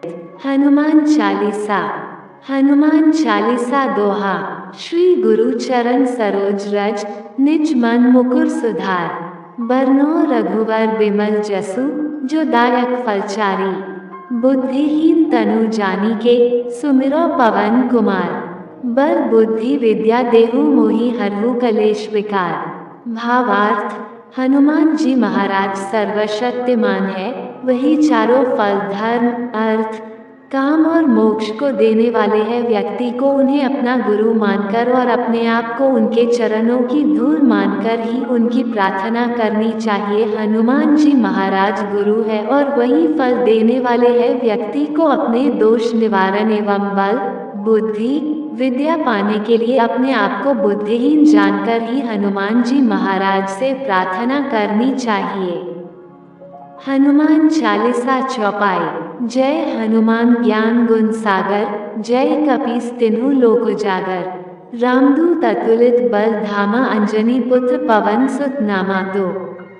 हनुमान चालीसा। हनुमान चालीसा दोहा। श्री गुरु चरण सरोज रज, निज मन मुकुर सुधार। बरनो रघुवर बिमल जसु, जो दायक फलचारी। बुद्धिहीन तनु जानिके, सुमिरो पवन कुमार। बल बुद्धि विद्या देहु मोहि हरहु कलेश विकार। भावार्थ: हनुमान जी महाराज सर्वशक्तिमान है। वही चारों फल धर्म, अर्थ, काम और मोक्ष को देने वाले हैं। व्यक्ति को उन्हें अपना गुरु मानकर और अपने आप को उनके चरणों की धूल मानकर ही उनकी प्रार्थना करनी चाहिए। हनुमान जी महाराज गुरु है और वही फल देने वाले हैं। व्यक्ति को अपने दोष निवारण एवं बल, बुद्धि, विद्या पाने के लिए अपने आप को बुद्धिहीन जानकर ही हनुमान जी महाराज से प्रार्थना करनी चाहिए। हनुमान चालीसा चौपाई। जय हनुमान ज्ञान गुण सागर, जय कपीस तिन्हु लोक उजागर। रामदूत अतुलित बल धामा, अंजनी पुत्र पवन सुत नामा दो।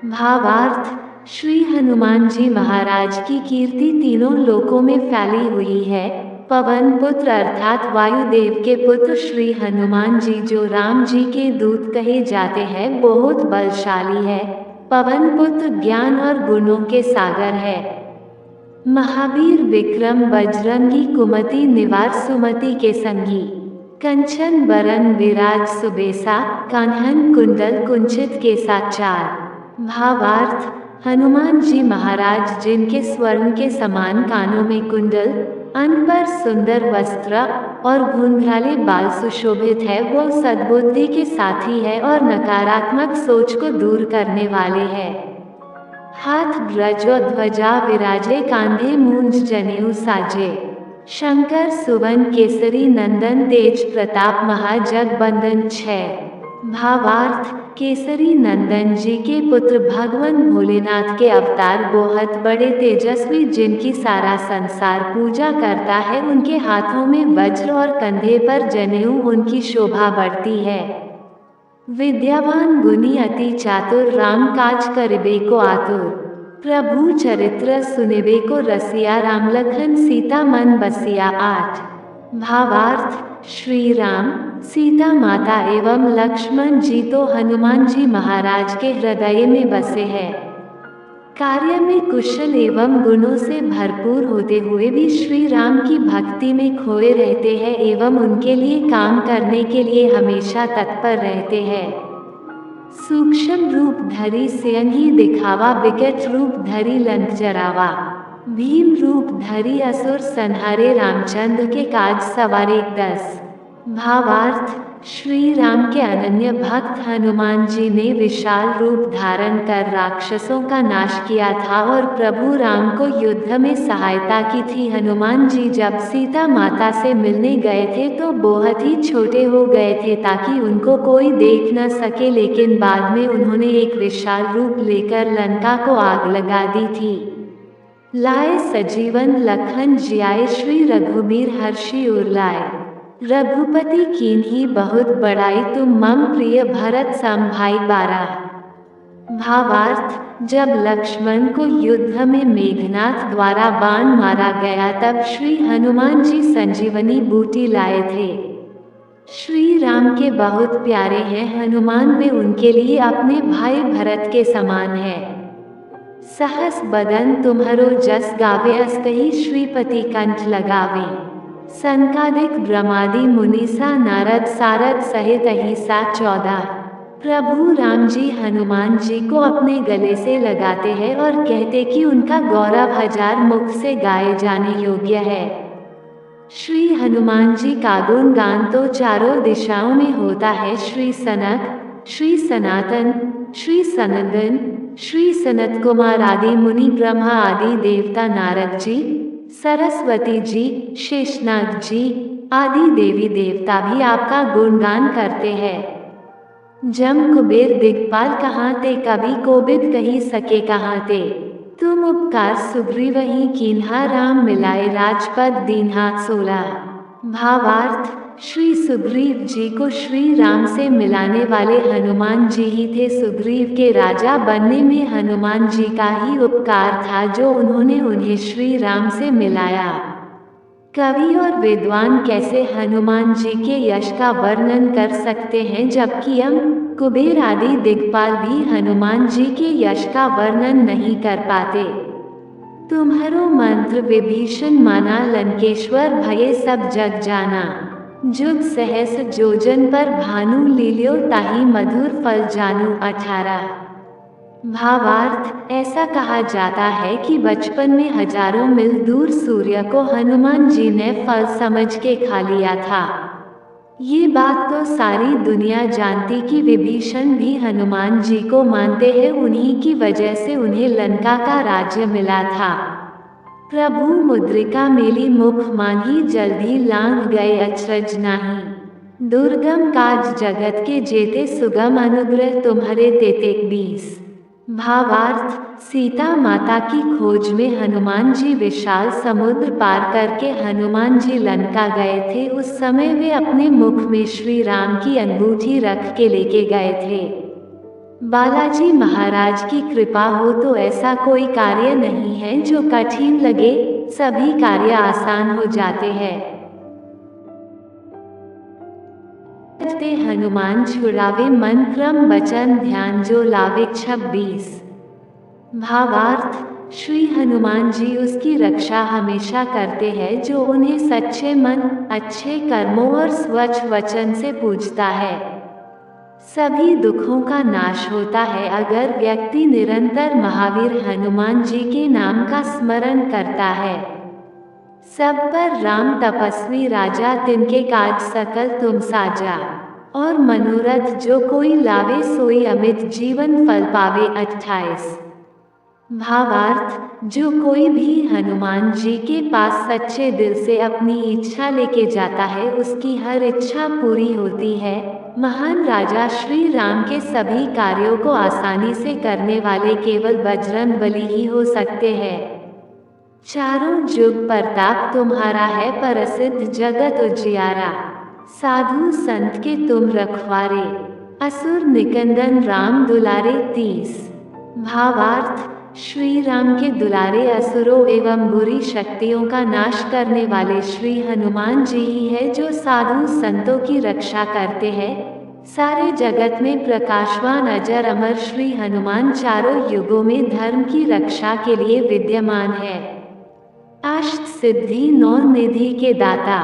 भावार्थ: श्री हनुमान जी महाराज की कीर्ति तीनों लोकों में फैली हुई है। पवन पुत्र अर्थात वायुदेव के पुत्र श्री हनुमान जी, जो राम जी के दूत कहे जाते हैं, बहुत बलशाली है। पवन पुत्र ज्ञान और गुणों के सागर है। महावीर विक्रम बजरंगी, कुमति निवार सुमति के संगी। कंचन बरन विराज सुबेसा, कान्हन कुंडल कुंचित केसा चार। भावार्थ: हनुमान जी महाराज जिनके स्वर्ण के समान कानों में कुंडल, अंग पर सुंदर वस्त्र और घुंघराले बाल सुशोभित है, वो सद्बुद्धि के साथी है और नकारात्मक सोच को दूर करने वाले हैं। हाथ ब्रज और ध्वजा विराजे, कांधे मूंज जनेऊ साजे। शंकर सुवन केसरी नंदन, तेज प्रताप महाजगबंदन छः। भावार्थ: केसरी नंदन जी के पुत्र भगवान भोलेनाथ के अवतार बहुत बड़े तेजस्वी, जिनकी सारा संसार पूजा करता है। उनके हाथों में वज्र और कंधे पर जनेऊ, उनकी शोभा बढ़ती है। विद्यावान गुणी अति चातुर, राम काज करिबे को आतुर। प्रभु चरित्र सुनिबे को रसिया, राम लखन सीता मन बसिया आठ। भावार्थ: श्री राम, सीता माता एवं लक्ष्मण जी तो हनुमान जी महाराज के हृदय में बसे हैं। कार्य में कुशल एवं गुणों से भरपूर होते हुए भी श्री राम की भक्ति में खोए रहते हैं एवं उनके लिए काम करने के लिए हमेशा तत्पर रहते हैं। सूक्ष्म रूप धरी सियन ही दिखावा, विकट रूप धरी लंक जरावा। भीम रूप धरी असुर संहारे, रामचंद्र के काज सवारे 10। भावार्थ: श्री राम के अनन्य भक्त हनुमान जी ने विशाल रूप धारण कर राक्षसों का नाश किया था और प्रभु राम को युद्ध में सहायता की थी। हनुमान जी जब सीता माता से मिलने गए थे तो बहुत ही छोटे हो गए थे ताकि उनको कोई देख न सके, लेकिन बाद में उन्होंने एक विशाल रूप लेकर लंका को आग लगा दी थी। लाए सजीवन लखन जियाए, श्री रघुबीर हर्षि उर लाए। रघुपति कीन्ही बहुत बड़ाई, तुम मम प्रिय भरत सम भाई बारा। भावार्थ: जब लक्ष्मण को युद्ध में मेघनाथ द्वारा बाण मारा गया तब श्री हनुमान जी संजीवनी बूटी लाए थे। श्री राम के बहुत प्यारे हैं हनुमान, वे उनके लिए अपने भाई भरत के समान है। सहस बदन तुम्हरो जस गावे, अस्तहि श्रीपति कंठ लगावे। सनकादिक ब्रह्मादि मुनीसा, नारद सारद सहित अहिसा 14। प्रभु राम जी हनुमान जी को अपने गले से लगाते हैं और कहते कि उनका गौरव हजार मुख से गाए जाने योग्य है। श्री हनुमान जी का गुण गान तो चारों दिशाओं में होता है। श्री सनक, श्री सनातन, श्री सनंदन, श्री सनत कुमार आदि मुनि, ब्रह्मा आदि देवता, नारद जी, सरस्वती जी, शेषनाग जी आदि देवी देवता भी आपका गुणगान करते हैं। जम कुबेर दिग्पाल कहाँ ते, कभी कोबिद कही सके कहाँ ते। तुम उपकार सुग्रीव ही कीन्हा, राम मिलाए राजपद दीन्हा 16। भावार्थ: श्री सुग्रीव जी को श्री राम से मिलाने वाले हनुमान जी ही थे। सुग्रीव के राजा बनने में हनुमान जी का ही उपकार था, जो उन्होंने उन्हें श्री राम से मिलाया। कवि और विद्वान कैसे हनुमान जी के यश का वर्णन कर सकते हैं, जबकि यम, कुबेर आदि दिग्पाल भी हनुमान जी के यश का वर्णन नहीं कर पाते। तुम्हारो मंत्र विभीषण माना, लंकेश्वर भये सब जग जाना। जुग सहस जोजन पर भानु, लील्यो ताहि मधुर फल जानू 18। भावार्थ, ऐसा कहा जाता है कि बचपन में हजारों मील दूर सूर्य को हनुमान जी ने फल समझ के खा लिया था। ये बात तो सारी दुनिया जानती कि विभीषण भी हनुमान जी को मानते हैं, उन्हीं की वजह से उन्हें लंका का राज्य मिला था। प्रभु मुद्रिका मेली मुख माही, जल्दी लांघ गए अचरज नाही। दुर्गम काज जगत के जेते, सुगम अनुग्रह तुम्हारे तेते 20। भावार्थ, सीता माता की खोज में हनुमान जी विशाल समुद्र पार करके हनुमान जी लंका गए थे। उस समय वे अपने मुख में श्री राम की अंगूठी रख के लेके गए थे। बालाजी महाराज की कृपा हो तो ऐसा कोई कार्य नहीं है जो कठिन लगे, सभी कार्य आसान हो जाते हैं। हनुमान छुड़ावे मन, क्रम वचन ध्यान जो लावे 26। भावार्थ, श्री हनुमान जी उसकी रक्षा हमेशा करते हैं जो उन्हें सच्चे मन, अच्छे कर्मों और स्वच्छ वचन से पूजता है। सभी दुखों का नाश होता है अगर व्यक्ति निरंतर महावीर हनुमान जी के नाम का स्मरण करता है। सब पर राम तपस्वी राजा, तिनके काज सकल तुम साजा। और मनोरथ जो कोई लावे, सोई अमित जीवन फल पावे 28। भावार्थ, जो कोई भी हनुमान जी के पास सच्चे दिल से अपनी इच्छा लेके जाता है, उसकी हर इच्छा पूरी होती है। महान राजा श्री राम के सभी कार्यों को आसानी से करने वाले केवल बजरंग बली ही हो सकते हैं। चारों जुग प्रताप तुम्हारा है, प्रसिद्ध जगत उजियारा। साधु संत के तुम रखवारे, असुर निकंदन राम दुलारे 30। भावार्थ, श्री राम के दुलारे असुरों एवं बुरी शक्तियों का नाश करने वाले श्री हनुमान जी ही है जो साधु संतों की रक्षा करते हैं। सारे जगत में प्रकाशवान अजर अमर श्री हनुमान चारों युगों में धर्म की रक्षा के लिए विद्यमान है। अष्ट सिद्धि नौ निधि के दाता,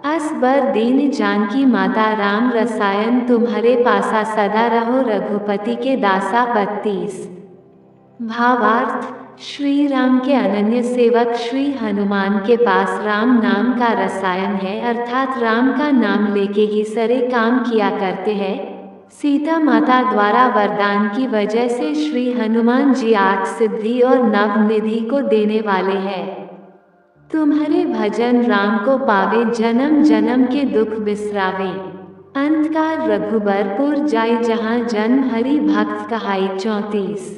असबर दीन जानकी माता, राम रसायन तुम्हारे पासा, सदा रहो रघुपति के दासा 32। भावार्थ, श्री राम के अनन्य सेवक श्री हनुमान के पास राम नाम का रसायन है, अर्थात राम का नाम लेके ही सारे काम किया करते हैं। सीता माता द्वारा वरदान की वजह से श्री हनुमान जी 8 सिद्धि और 9 निधि को देने वाले हैं। तुम्हारे भजन राम को पावे, जन्म जन्म के दुख बिसरावे। अंतकाल रघुबरपुर जाय, जहाँ जन्म हरि भक्त कहाई 34।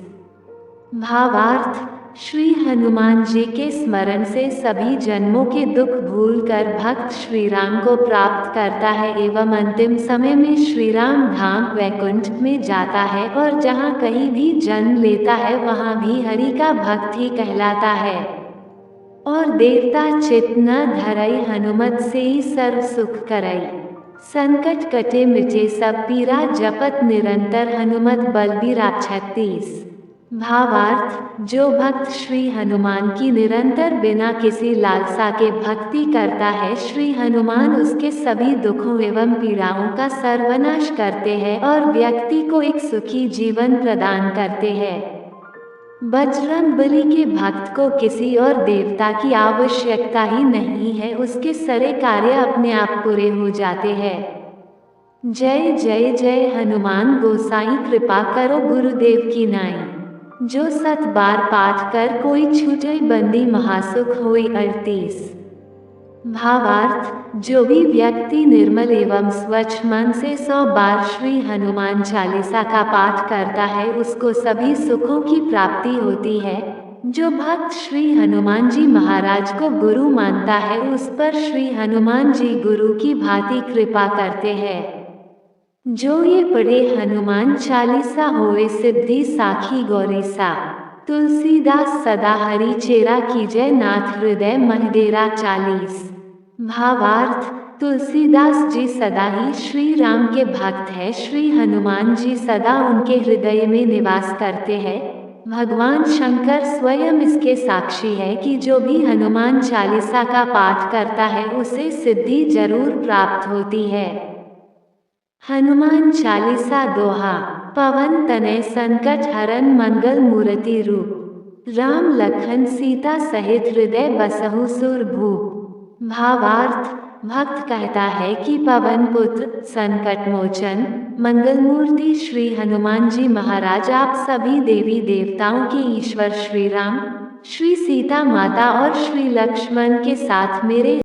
भावार्थ, श्री हनुमान जी के स्मरण से सभी जन्मों के दुख भूलकर भक्त श्री राम को प्राप्त करता है एवं अंतिम समय में श्री राम धाम वैकुंठ में जाता है, और जहाँ कहीं भी जन्म लेता है वहाँ भी हरि का भक्त ही कहलाता है। और देवता चित न धरई, हनुमत से ही सर्व सुख करई। संकट कटे मिटे सब पीरा, जपत निरंतर हनुमत बलबीरा 36। भावार्थ, जो भक्त श्री हनुमान की निरंतर बिना किसी लालसा के भक्ति करता है, श्री हनुमान उसके सभी दुखों एवं पीड़ाओं का सर्वनाश करते हैं और व्यक्ति को एक सुखी जीवन प्रदान करते हैं। बजरंग बली के भक्त को किसी और देवता की आवश्यकता ही नहीं है, उसके सारे कार्य अपने आप पूरे हो जाते हैं। जय जय जय हनुमान गोसाई, कृपा करो गुरुदेव की नाई। जो 7 बार पाठ कर कोई छूटे, बंदी महासुख होई 38। भावार्थ, जो भी व्यक्ति निर्मल एवं स्वच्छ मन से 100 बार श्री हनुमान चालीसा का पाठ करता है, उसको सभी सुखों की प्राप्ति होती है। जो भक्त श्री हनुमान जी महाराज को गुरु मानता है, उस पर श्री हनुमान जी गुरु की भांति कृपा करते हैं। जो ये पढ़े हनुमान चालीसा, होए सिद्धि साखी गौरीसा। तुलसीदास सदा हरि चेरा, कीजय नाथ हृदय महडेरा 40। भावार्थ, तुलसीदास जी सदा ही श्री राम के भक्त है। श्री हनुमान जी सदा उनके हृदय में निवास करते हैं। भगवान शंकर स्वयं इसके साक्षी है कि जो भी हनुमान चालीसा का पाठ करता है उसे सिद्धि जरूर प्राप्त होती है। हनुमान चालीसा दोहा। पवन तनय संकट हरन मंगल मूर्ति रूप। राम लखन सीता सहित हृदय बसहु सुर भूप। भावार्थ, भक्त कहता है कि पवन पुत्र, संकट मोचन, मंगल मूर्ति श्री हनुमान जी महाराज आप सभी देवी देवताओं के ईश्वर श्री राम, श्री सीता माता और श्री लक्ष्मण के साथ मेरे